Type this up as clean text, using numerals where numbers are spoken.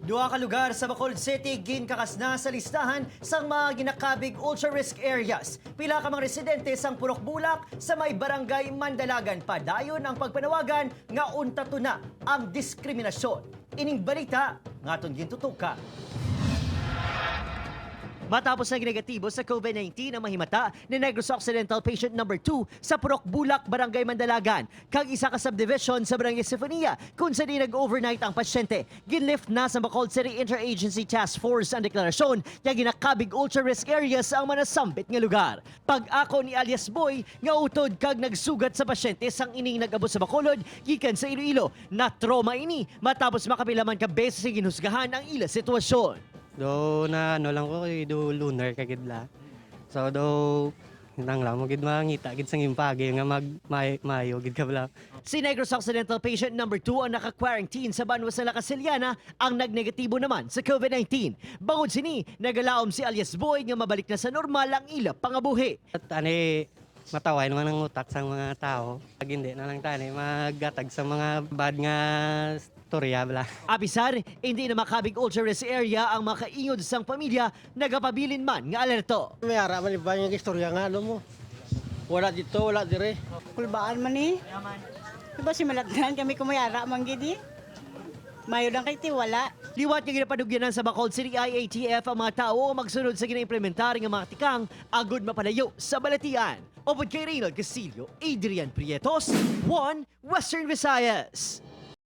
Duha ka lugar sa Bacolod City ginkakas na sa listahan sang mga ginakabig ultra-risk areas. Pila ka mga residente sang Purok Bulak sa may barangay Mandalagan padayon ang pagpanawagan nga untato na ang diskriminasyon. Ining balita ngaton gintutuka. Matapos na ginegatibo sa COVID-19 ang mahimata ni Negros Occidental patient number 2 sa Purok Bulak, Barangay Mandalagan. Kag isa ka subdivision sa Barangay Sinfonia kung saan nag-overnight ang pasyente. Ginlift na sa Bacolod City Interagency Task Force ang deklarasyon kaya ginakabig ultra-risk areas ang manasambit nga lugar. Pag-ako ni alias Boy nga utod kag nagsugat sa pasyente sang ining nag-abot sa Bacolod gikan sa Iloilo na trauma ini matapos makapilaman ka beses sa ginhusgahan ang ila sitwasyon. Do na ano lang ko do lunar kagidla. So do nang lang mo gid mangita gid sang impagi nga mayo gid ka bala. Si Negros Occidental patient number 2 ang naka-quarantine sa Banwa sa Casiliana ang nagnegatibo naman sa COVID-19. Bangod sini, nagalaom si alias Boy nga mabalik na sa normal ang ila pangabuhi. At ani mataway naman ang utak sang mga tao. Pag hindi na lang tani maggatag sa mga bad nga storya bala. Abisar, hindi na makabig ultra-risk area ang makaingod sang pamilya nagapabilin man nga alerto. May ara man iba yung istorya nga ano mo. Wala dito, wala dire. Kulbaan man eh. Diba si Malatnan kami kumayara man gidi? Mayo lang kay tiwala. Liwat nga ginapadugyanan sa Bacolod City IATF ang mga tao magsunod sa gina-implementar nga mga tikang agud mapalayo sa balatian. Upod kay Reynald Castillo, Adrian Prietos, 1 Western Visayas.